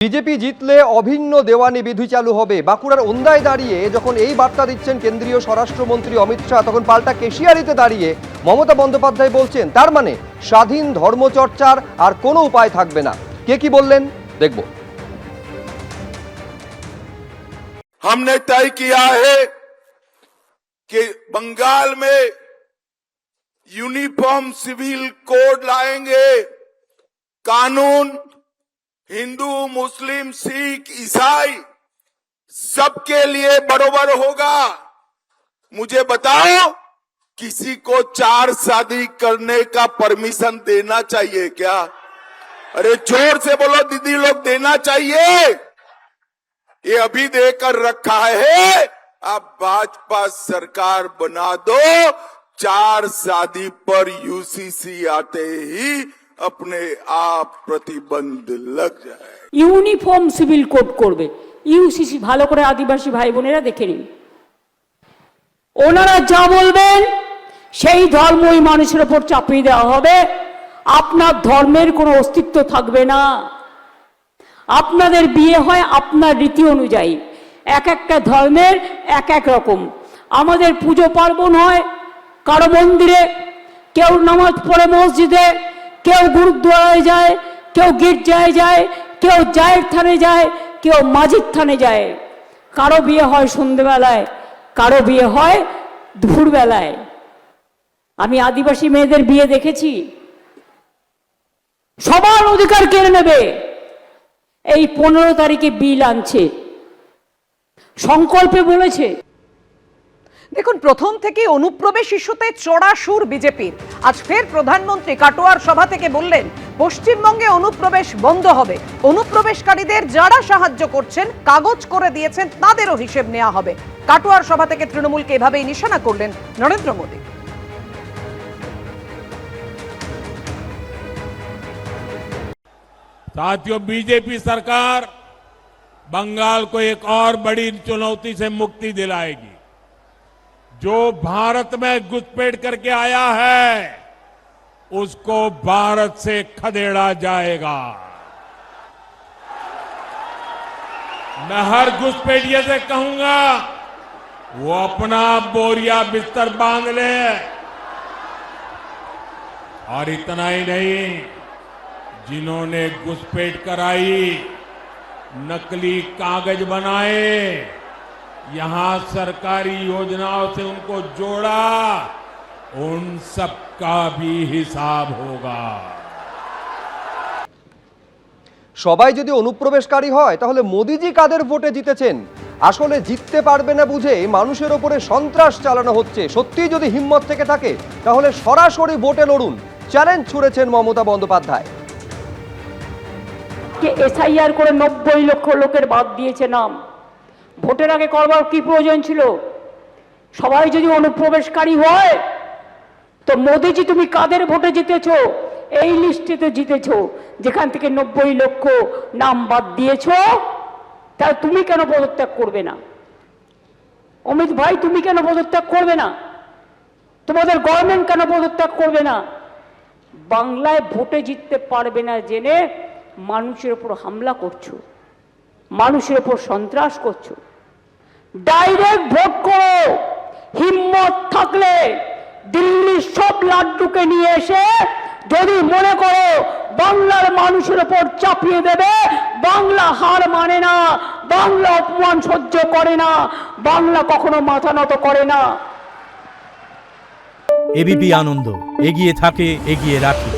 BJP জিতলে অভিন্ন দেওয়ানি বিধি চালু হবে। বাঁকুড়ার ওন্দায় দাঁড়িয়ে যখন এই বার্তা দিচ্ছেন কেন্দ্রীয় স্বরাষ্ট্রমন্ত্রী অমিত শাহ, তখন পাল্টা কেশিয়ারিতে দাঁড়িয়ে মমতা বন্দ্যোপাধ্যায় বলছেন তার মানে স্বাধীন ধর্মচর্চার আর কোনো উপায় থাকবে না। কে কি বললেন দেখব। हमने तय किया है कि बंगाल में यूनिफॉर्म सिविल कोड लाएंगे। कानून हिंदू, मुस्लिम, सिख, ईसाई सबके लिए बराबर होगा। मुझे बताओ, किसी को 4 शादी करने का परमिशन देना चाहिए क्या? अरे जोर से बोलो दीदी लोग, देना चाहिए? ये अभी देकर रखा है। अब भाजपा सरकार बना दो, 4 शादी पर यूसीसी आते ही अपने आप प्रतिबंध लग जाए। ইউনিফর্ম সিভিল কোড করবে ইউসিসি। ভালো করে আদিবাসী ভাই বোনেরা দেখে নিন, ওনারা যা বলবেন সেই ধর্মই মানুষের উপর চাপিয়ে দেওয়া হবে। আপনার ধর্মের কোনো অস্তিত্ব থাকবে না। আপনাদের বিয়ে হয় আপনার রীতি অনুযায়ী, এক একটা ধর্মের এক এক রকম। আমাদের পুজো পার্বণ হয় কারো মন্দিরে, কেউ নামাজ পড়ে মসজিদে, কেউ গুরুদ্বারায় যায়, কেউ গির্জায় যায়, কেউ জায়ের থানে যায়, কেউ মাঝির থানে যায়। কারো বিয়ে হয় সন্ধ্যেবেলায়, কারো বিয়ে হয় দুপুরবেলায়। আমি আদিবাসী মেয়েদের বিয়ে দেখেছি। সবার অধিকার কেড়ে নেবে। এই 15 তারিখে বিল আনছে, সংকল্পে বলেছে। দেখুন, প্রথম থেকে অনুপ্রবেশ ইস্যুতে চড়া সুর বিজেপির। আজ ফের প্রধানমন্ত্রী কাটোয়ার সভা থেকে বললেন পশ্চিমবঙ্গে অনুপ্রবেশ বন্ধ হবে। অনুপ্রবেশকারীদের যারা সাহায্য করছেন, কাগজ করে দিয়েছেন, তাদেরও হিসেব নেওয়া হবে। কাটোয়ার সভা থেকে তৃণমূলকে এভাবেই নিশানা করলেন নরেন্দ্র মোদী। साथियों, बीजेपी सरकार बंगाल को एक और बड़ी चुनौती से मुक्ति दिलाएगी। जो भारत में घुसपैठ करके आया है उसको भारत से खदेड़ा जाएगा। मैं हर घुसपैठिए से कहूंगा वो अपना बोरिया बिस्तर बांध ले। और इतना ही नहीं, जिन्होंने घुसपैठ कराई, नकली कागज बनाए, यहां सरकारी योजनाओं से उनको जोड़ा, उन सब का भी हिसाब होगा। সবাই যদি অনুপ্রবেশকারী হয় তাহলে মোদিজি কাদের ভোটে জিতেছেন? আসলে জিততে পারবে না বুঝে মানুষের ওপরে সন্ত্রাস চালানো হচ্ছে। সত্যি যদি হিম্মত থেকে থাকে তাহলে সরাসরি ভোটে লড়ুন, চ্যালেঞ্জ ছুড়েছেন মমতা বন্দ্যোপাধ্যায়। এসআইআর করে 90 লক্ষ লোকের বাদ দিয়েছে নাম। ভোটের আগে করবার কি প্রয়োজন ছিল? সবাই যদি অনুপ্রবেশকারী হয় তো মোদিজি তুমি কাদের ভোটে জিতেছো? এই লিস্টে তো জিতেছো, যেখান থেকে 90 লক্ষ নাম বাদ দিয়েছো। তাহলে তুমি কেন পদত্যাগ করবে না? অমিত ভাই, তুমি কেন পদত্যাগ করবে না? তোমাদের গভর্নমেন্ট কেন পদত্যাগ করবে না? বাংলায় ভোটে জিততে পারবে না জেনে মানুষের উপর হামলা করছো, মানুষের উপর সন্ত্রাস করছো। ডাইরেক্ট ভোট করো। হিম্মত থাকলে দিল্লির সব লাড্ডুকে নিয়ে এসে যদি মনে করো বাংলার মানুষের উপর চাপিয়ে দেবে, বাংলা হার মানে না, বাংলা অপমান সহ্য করে না, বাংলা কখনো মাথা নত করে না। এবিপি আনন্দ, এগিয়ে থাকে, এগিয়ে রাখে।